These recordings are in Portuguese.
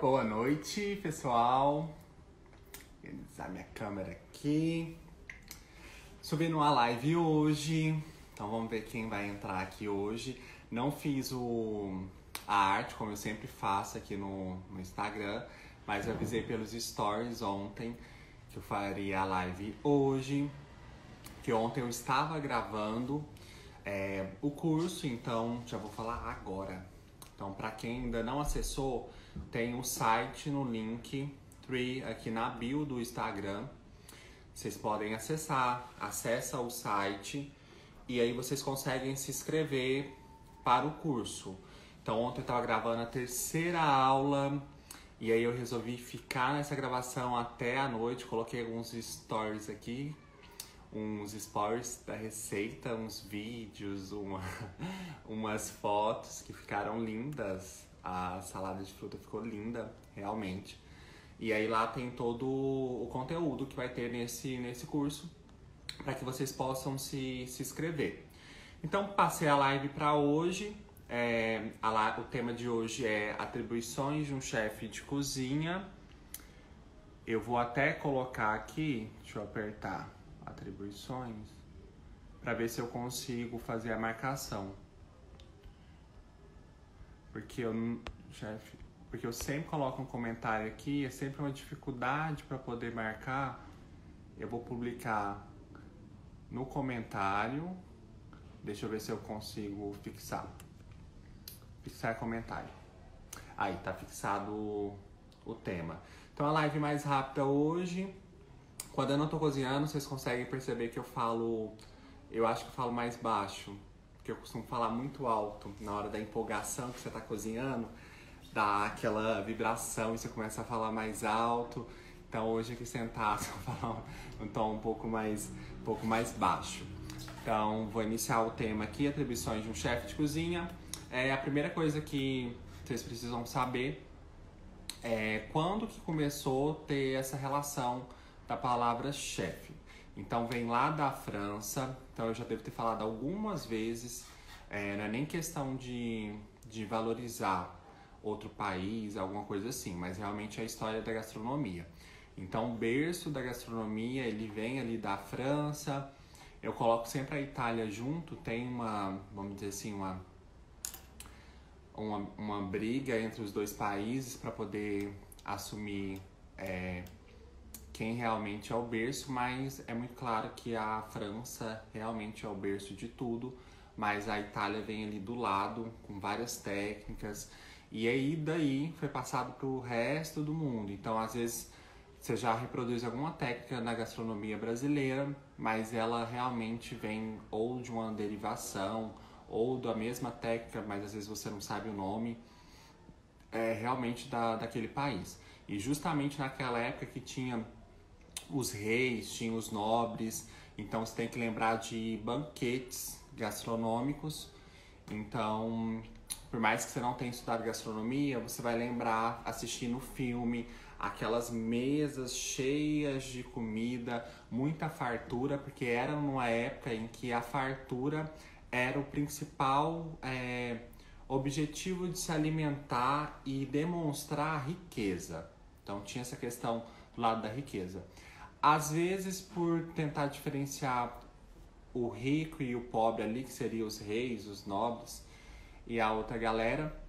Boa noite, pessoal. Vou organizar minha câmera aqui. Subindo uma live hoje. Então vamos ver quem vai entrar aqui hoje. Não fiz a arte, como eu sempre faço aqui no Instagram. Mas eu avisei pelos stories ontem que eu faria a live hoje. Que ontem eu estava gravando o curso, então já vou falar agora. Então, para quem ainda não acessou, tem um site no Linktree aqui na bio do Instagram. Vocês podem acessar, acessa o site e aí vocês conseguem se inscrever para o curso. Então, ontem eu estava gravando a terceira aula e aí eu resolvi ficar nessa gravação até a noite. Coloquei alguns stories aqui, uns stories da receita, uns vídeos, umas fotos que ficaram lindas. A salada de fruta ficou linda, realmente. E aí lá tem todo o conteúdo que vai ter nesse curso, para que vocês possam se inscrever. Então, passei a live para hoje. O tema de hoje é atribuições de um chefe de cozinha. Eu vou até colocar aqui, deixa eu apertar atribuições, para ver se eu consigo fazer a marcação. Porque eu sempre coloco um comentário aqui, é sempre uma dificuldade para poder marcar. Eu vou publicar no comentário. Deixa eu ver se eu consigo fixar comentário. Aí, tá fixado o tema. Então a live mais rápida hoje. Quando eu não tô cozinhando, vocês conseguem perceber que eu acho que eu falo mais baixo, porque eu costumo falar muito alto na hora da empolgação que você tá cozinhando, dá aquela vibração e você começa a falar mais alto. Então hoje aqui sentado eu vou falar um tom um pouco mais baixo. Então vou iniciar o tema aqui, atribuições de um chefe de cozinha. A primeira coisa que vocês precisam saber é quando que começou a ter essa relação da palavra chefe. Então vem lá da França, então eu já devo ter falado algumas vezes, não é nem questão de valorizar outro país, alguma coisa assim, mas realmente é a história da gastronomia. Então o berço da gastronomia, ele vem ali da França. Eu coloco sempre a Itália junto, tem vamos dizer assim, uma briga entre os dois países para poder assumir quem realmente é o berço, mas é muito claro que a França realmente é o berço de tudo, mas a Itália vem ali do lado com várias técnicas, e aí daí foi passado para o resto do mundo. Então às vezes você já reproduz alguma técnica na gastronomia brasileira, mas ela realmente vem ou de uma derivação ou da mesma técnica, mas às vezes você não sabe o nome, realmente daquele país. E justamente naquela época que tinha os reis, tinha os nobres, então você tem que lembrar de banquetes gastronômicos. Então, por mais que você não tenha estudado gastronomia, você vai lembrar assistindo o filme, aquelas mesas cheias de comida, muita fartura, porque era numa época em que a fartura era o principal objetivo de se alimentar e demonstrar riqueza. Então tinha essa questão do lado da riqueza. Às vezes, por tentar diferenciar o rico e o pobre ali, que seriam os reis, os nobres e a outra galera,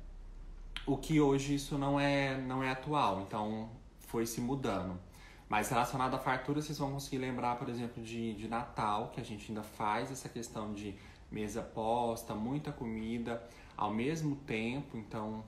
o que hoje isso não é atual, então foi se mudando. Mas relacionado à fartura, vocês vão conseguir lembrar, por exemplo, de Natal, que a gente ainda faz essa questão de mesa posta, muita comida ao mesmo tempo, então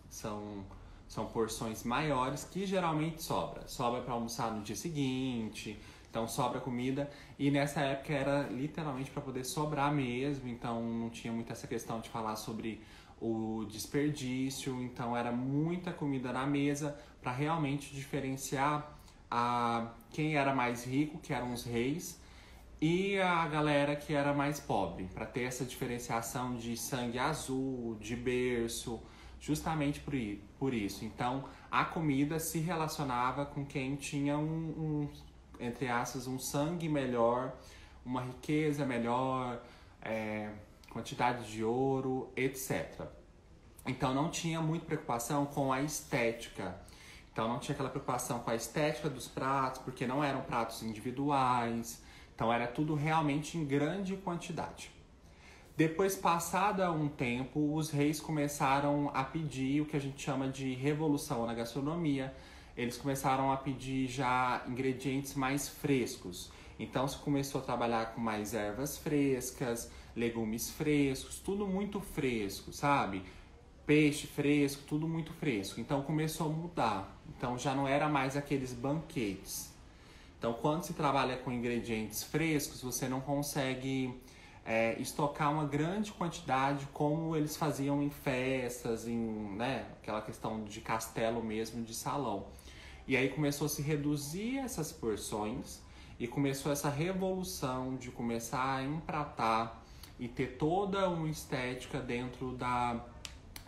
são porções maiores que geralmente sobra para almoçar no dia seguinte, então sobra comida, e nessa época era literalmente para poder sobrar mesmo, então não tinha muito essa questão de falar sobre o desperdício, então era muita comida na mesa para realmente diferenciar quem era mais rico, que eram os reis, e a galera que era mais pobre, para ter essa diferenciação de sangue azul, de berço, justamente por isso. Então, a comida se relacionava com quem tinha entre aspas, um sangue melhor, uma riqueza melhor, quantidade de ouro, etc. Então não tinha muita preocupação com a estética. Então não tinha aquela preocupação com a estética dos pratos, porque não eram pratos individuais. Então era tudo realmente em grande quantidade. Depois, passado um tempo, os reis começaram a pedir o que a gente chama de revolução na gastronomia. Eles começaram a pedir já ingredientes mais frescos. Então se começou a trabalhar com mais ervas frescas, legumes frescos, tudo muito fresco, sabe? Peixe fresco, tudo muito fresco. Então começou a mudar. Então já não era mais aqueles banquetes. Então quando se trabalha com ingredientes frescos, você não consegue estocar uma grande quantidade como eles faziam em festas, né, aquela questão de castelo mesmo, de salão. E aí começou a se reduzir essas porções e começou essa revolução de começar a empratar e ter toda uma estética dentro da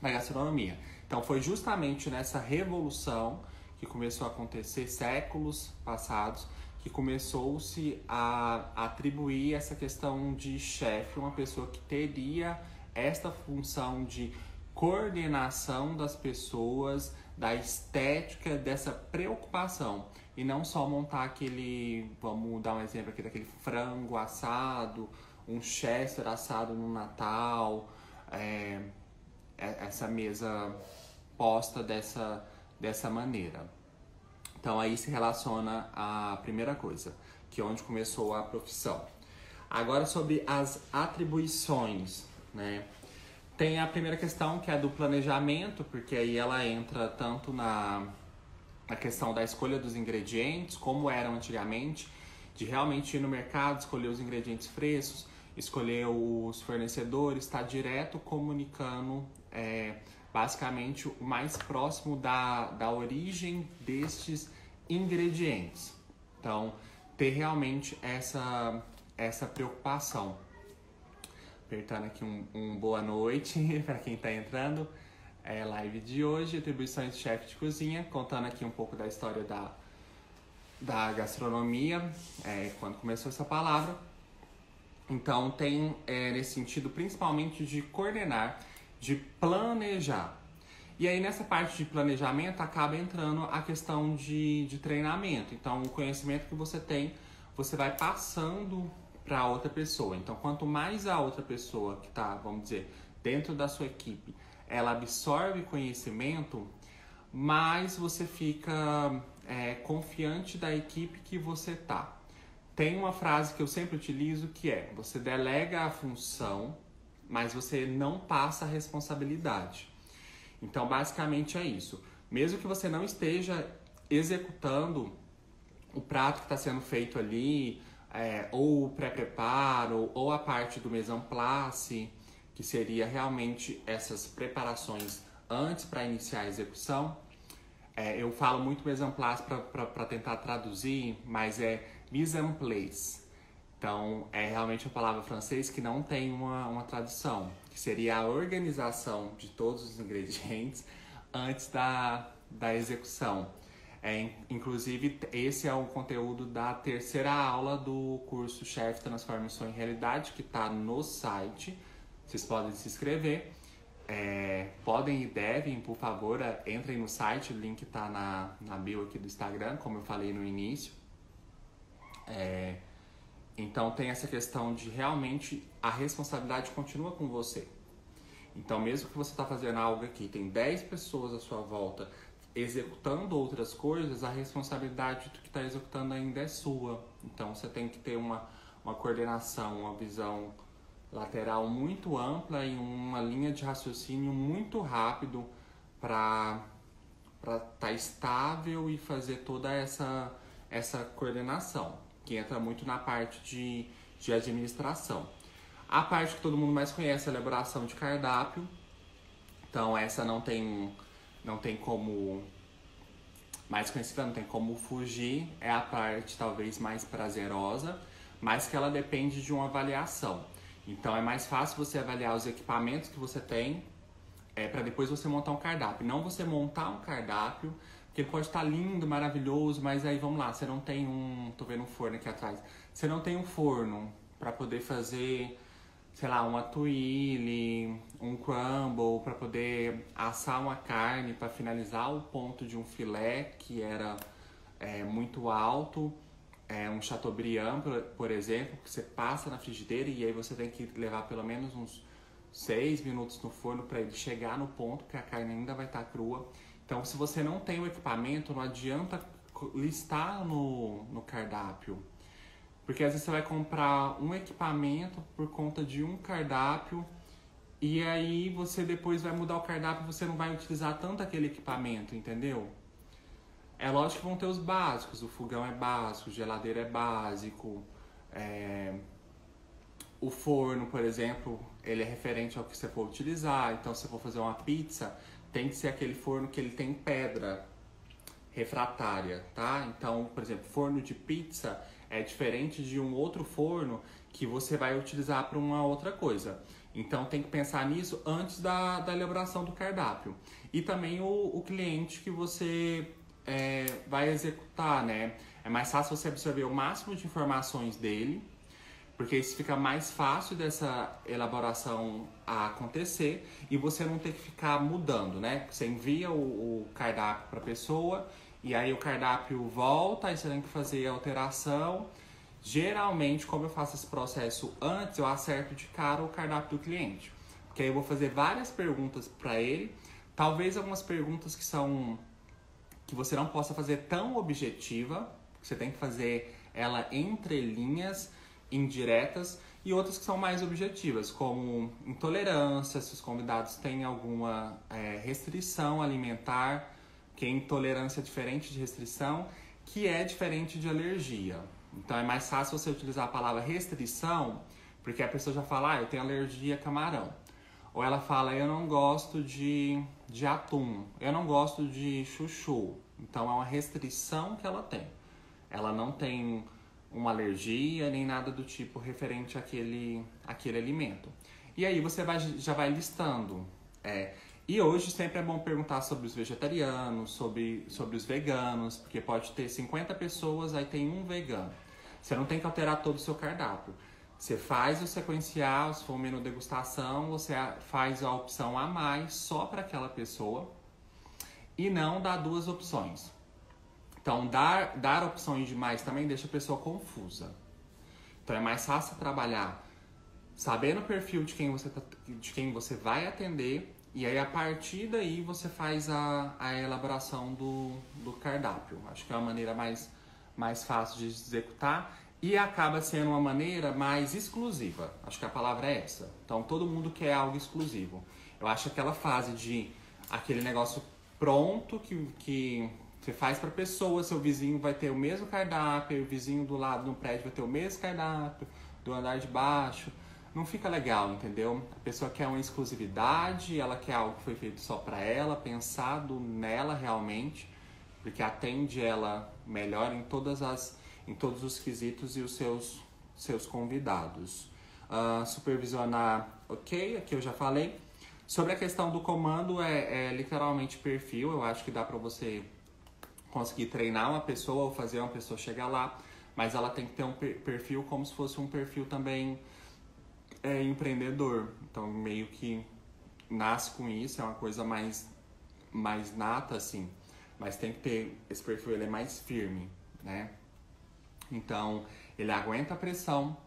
gastronomia. Então foi justamente nessa revolução que começou a acontecer séculos passados, que começou-se a atribuir essa questão de chefe, uma pessoa que teria esta função de coordenação das pessoas, da estética, dessa preocupação. E não só montar aquele, vamos dar um exemplo aqui, daquele frango assado, um chester assado no Natal, essa mesa posta dessa maneira. Então aí se relaciona a primeira coisa, que é onde começou a profissão. Agora sobre as atribuições, né? Tem a primeira questão, que é do planejamento, porque aí ela entra tanto na questão da escolha dos ingredientes, como eram antigamente, de realmente ir no mercado, escolher os ingredientes frescos, escolher os fornecedores, estar direto comunicando basicamente o mais próximo da origem destes ingredientes. Então, ter realmente essa preocupação. Apertando aqui um boa noite para quem está entrando. Live de hoje, atribuições de chefe de cozinha, contando aqui um pouco da história da gastronomia, quando começou essa palavra. Então, tem nesse sentido principalmente de coordenar, de planejar. E aí nessa parte de planejamento acaba entrando a questão de treinamento. Então o conhecimento que você tem, você vai passando para outra pessoa. Então quanto mais a outra pessoa que está, vamos dizer, dentro da sua equipe, ela absorve conhecimento, mais você fica confiante da equipe que você tá. Tem uma frase que eu sempre utilizo que é: você delega a função, mas você não passa a responsabilidade. Então, basicamente é isso. Mesmo que você não esteja executando o prato que está sendo feito ali, ou o pré-preparo, ou a parte do mise en place, que seria realmente essas preparações antes para iniciar a execução. Eu falo muito mise en place para tentar traduzir, mas é mise en place. Então, é realmente uma palavra francesa que não tem uma tradução, que seria a organização de todos os ingredientes antes da execução. Inclusive, esse é o conteúdo da terceira aula do curso Chef Transforma o Sonho em Realidade, que está no site. Vocês podem se inscrever. Podem e devem, por favor, entrem no site, o link está na bio aqui do Instagram, como eu falei no início. Então tem essa questão de realmente a responsabilidade continua com você. Então mesmo que você está fazendo algo aqui, tem 10 pessoas à sua volta executando outras coisas, a responsabilidade do que está executando ainda é sua. Então você tem que ter uma coordenação, uma visão lateral muito ampla e uma linha de raciocínio muito rápido para estar estável e fazer toda essa coordenação, que entra muito na parte de administração. A parte que todo mundo mais conhece é a elaboração de cardápio. Então essa não tem como, mais conhecida, não tem como fugir. É a parte talvez mais prazerosa, mas que ela depende de uma avaliação. Então é mais fácil você avaliar os equipamentos que você tem para depois você montar um cardápio. Não você montar um cardápio, que ele pode estar lindo, maravilhoso, mas aí vamos lá, você não tem tô vendo um forno aqui atrás, você não tem um forno para poder fazer sei lá, uma tuile, um crumble para poder assar uma carne para finalizar o ponto de um filé que era muito alto. Um Chateaubriand, por exemplo, que você passa na frigideira e aí você tem que levar pelo menos uns 6 minutos no forno para ele chegar no ponto que a carne ainda vai estar crua. Então, se você não tem o equipamento, não adianta listar no cardápio. Porque às vezes você vai comprar um equipamento por conta de um cardápio e aí você depois vai mudar o cardápio e você não vai utilizar tanto aquele equipamento, entendeu? É lógico que vão ter os básicos, o fogão é básico, geladeira é básico, o forno, por exemplo, ele é referente ao que você for utilizar. Então, se você for fazer uma pizza, tem que ser aquele forno que ele tem pedra refratária, tá? Então, por exemplo, forno de pizza é diferente de um outro forno que você vai utilizar para uma outra coisa. Então, tem que pensar nisso antes da elaboração do cardápio. E também o cliente que você vai executar, né? É mais fácil você absorver o máximo de informações dele, porque isso fica mais fácil dessa elaboração a acontecer e você não ter que ficar mudando, né? Você envia o cardápio para a pessoa e aí o cardápio volta, aí você tem que fazer a alteração. Geralmente, como eu faço esse processo antes, eu acerto de cara o cardápio do cliente. Porque aí eu vou fazer várias perguntas para ele, talvez algumas perguntas que você não possa fazer tão objetiva, você tem que fazer ela entre linhas, indiretas, e outras que são mais objetivas, como intolerância, se os convidados têm alguma restrição alimentar, que é intolerância diferente de restrição, que é diferente de alergia. Então é mais fácil você utilizar a palavra restrição, porque a pessoa já fala, eu tenho alergia a camarão. Ou ela fala, eu não gosto de atum, eu não gosto de chuchu. Então é uma restrição que ela tem. Ela não tem uma alergia nem nada do tipo referente àquele alimento. E aí você já vai listando. E hoje sempre é bom perguntar sobre os vegetarianos, sobre os veganos, porque pode ter 50 pessoas, aí tem um vegano. Você não tem que alterar todo o seu cardápio. Você faz o sequencial, se for um menu degustação, você faz a opção a mais só para aquela pessoa e não dá 2 opções. Então, dar opções demais também deixa a pessoa confusa. Então, é mais fácil trabalhar sabendo o perfil de quem você vai atender e aí, a partir daí, você faz a elaboração do cardápio. Acho que é uma maneira mais fácil de executar. E acaba sendo uma maneira mais exclusiva. Acho que a palavra é essa. Então, todo mundo quer algo exclusivo. Eu acho aquela fase de aquele negócio pronto que você faz para pessoa, seu vizinho vai ter o mesmo cardápio, o vizinho do lado no prédio vai ter o mesmo cardápio, do andar de baixo. Não fica legal, entendeu? A pessoa quer uma exclusividade, ela quer algo que foi feito só para ela, pensado nela realmente, porque atende ela melhor em todos os quesitos e os seus convidados. Supervisionar, ok, aqui eu já falei. Sobre a questão do comando, é literalmente perfil. Eu acho que dá para você conseguir treinar uma pessoa ou fazer uma pessoa chegar lá, mas ela tem que ter um perfil como se fosse um perfil também empreendedor. Então, meio que nasce com isso, é uma coisa mais nata, assim. Mas tem que ter, esse perfil ele é mais firme, né? Então, ele aguenta a pressão.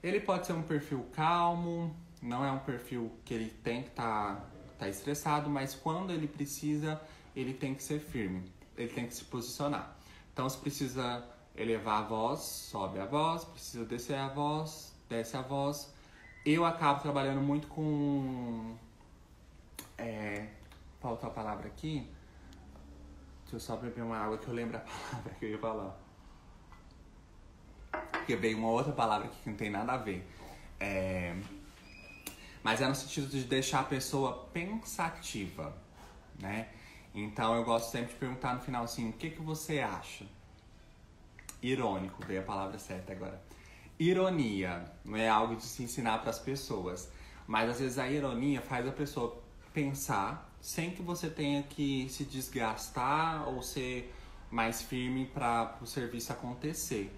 Ele pode ser um perfil calmo, não é um perfil que ele tem que tá estressado, mas quando ele precisa, ele tem que ser firme, ele tem que se posicionar. Então, se precisa elevar a voz, sobe a voz, precisa descer a voz, desce a voz. Eu acabo trabalhando muito com... falta a palavra aqui. Deixa eu só beber uma água que eu lembro a palavra que eu ia falar. Porque veio uma outra palavra aqui que não tem nada a ver. Mas é no sentido de deixar a pessoa pensativa, né? Então eu gosto sempre de perguntar no final assim, o que você acha? Irônico, veio a palavra certa agora. Ironia não é algo de se ensinar para as pessoas, mas às vezes a ironia faz a pessoa pensar sem que você tenha que se desgastar ou ser mais firme para o serviço acontecer.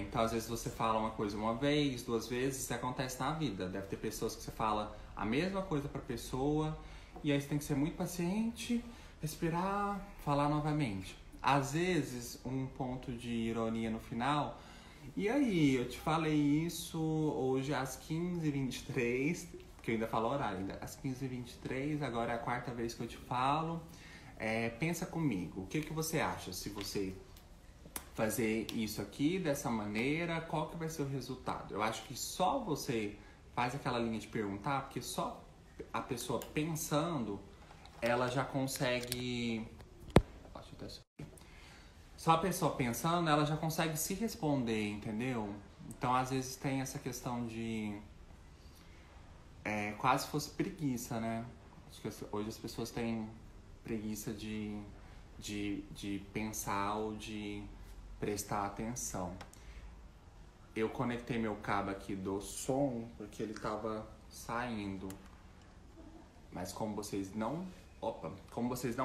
Então, às vezes você fala uma coisa uma vez, duas vezes, isso acontece na vida. Deve ter pessoas que você fala a mesma coisa pra pessoa e aí você tem que ser muito paciente, respirar, falar novamente. Às vezes, um ponto de ironia no final. E aí, eu te falei isso hoje às 15h23, porque eu ainda falo horário, ainda às 15h23, agora é a quarta vez que eu te falo. Pensa comigo, o que você acha se você fazer isso aqui dessa maneira, qual que vai ser o resultado? Eu acho que só você faz aquela linha de perguntar, porque só a pessoa pensando, ela já consegue... Só a pessoa pensando, ela já consegue se responder, entendeu? Então, às vezes tem essa questão de... quase fosse preguiça, né? Acho que hoje as pessoas têm preguiça de pensar ou de prestar atenção. Eu conectei meu cabo aqui do som porque ele tava saindo. Mas como vocês não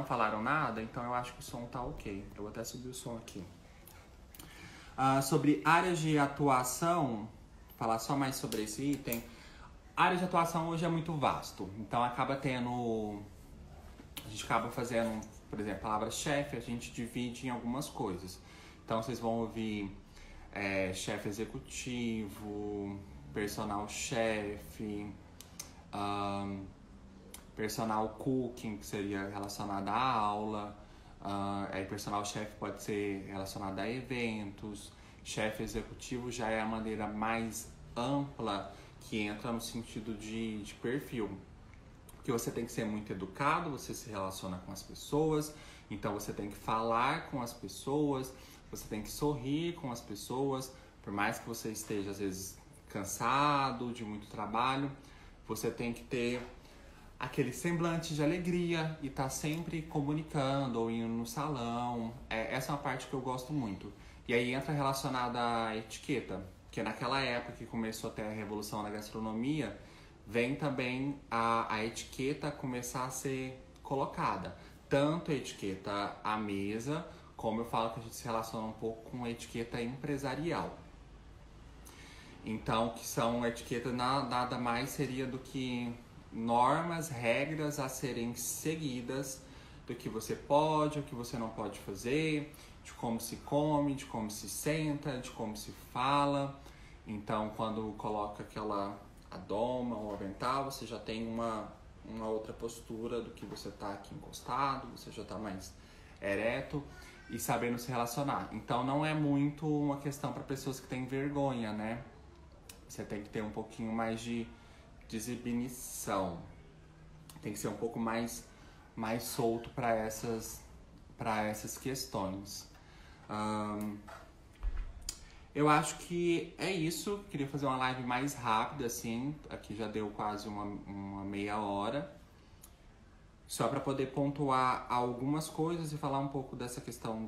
falaram nada, então eu acho que o som tá ok. Eu vou até subir o som aqui. Sobre áreas de atuação, falar só mais sobre esse item. A área de atuação hoje é muito vasto, então acaba tendo... A gente acaba fazendo, por exemplo, a palavra chefe, a gente divide em algumas coisas. Então vocês vão ouvir chefe executivo, personal chefe, personal cooking, que seria relacionado à aula, personal chefe pode ser relacionado a eventos, chefe executivo já é a maneira mais ampla que entra no sentido de perfil. Porque você tem que ser muito educado, você se relaciona com as pessoas, então você tem que falar com as pessoas, você tem que sorrir com as pessoas, por mais que você esteja às vezes cansado de muito trabalho, você tem que ter aquele semblante de alegria e estar sempre comunicando ou indo no salão. Essa é uma parte que eu gosto muito. E aí entra relacionada à etiqueta, que naquela época que começou até a revolução na gastronomia, vem também a etiqueta começar a ser colocada. Tanto a etiqueta à mesa, como eu falo que a gente se relaciona um pouco com a etiqueta empresarial. Então, que são etiquetas nada mais seria do que normas, regras a serem seguidas do que você pode, o que você não pode fazer, de como se come, de como se senta, de como se fala. Então, quando coloca aquela a doma ou avental, você já tem uma outra postura do que você tá aqui encostado, você já tá mais ereto e sabendo se relacionar. Então não é muito uma questão para pessoas que têm vergonha, né? Você tem que ter um pouquinho mais de desinibição. Tem que ser um pouco mais solto para essas questões. Eu acho que é isso. Queria fazer uma live mais rápida, assim. Aqui já deu quase uma meia hora. Só para poder pontuar algumas coisas e falar um pouco dessa questão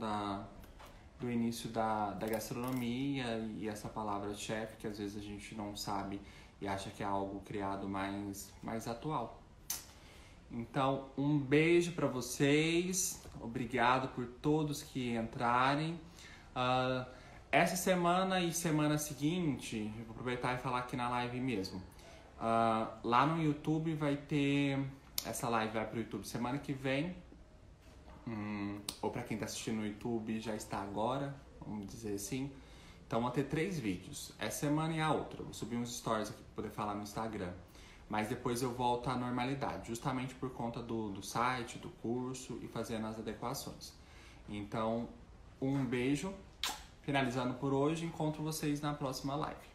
do início da gastronomia e essa palavra chefe, que às vezes a gente não sabe e acha que é algo criado mais atual. Então, um beijo para vocês. Obrigado por todos que entrarem. Essa semana e semana seguinte, eu vou aproveitar e falar aqui na live mesmo. Lá no YouTube vai ter... Essa live vai pro YouTube semana que vem. Ou para quem tá assistindo no YouTube já está agora, vamos dizer assim. Então vão ter 3 vídeos. Essa semana e a outra. Eu vou subir uns stories aqui para poder falar no Instagram. Mas depois eu volto à normalidade, justamente por conta do site, do curso e fazendo as adequações. Então, um beijo. Finalizando por hoje, encontro vocês na próxima live.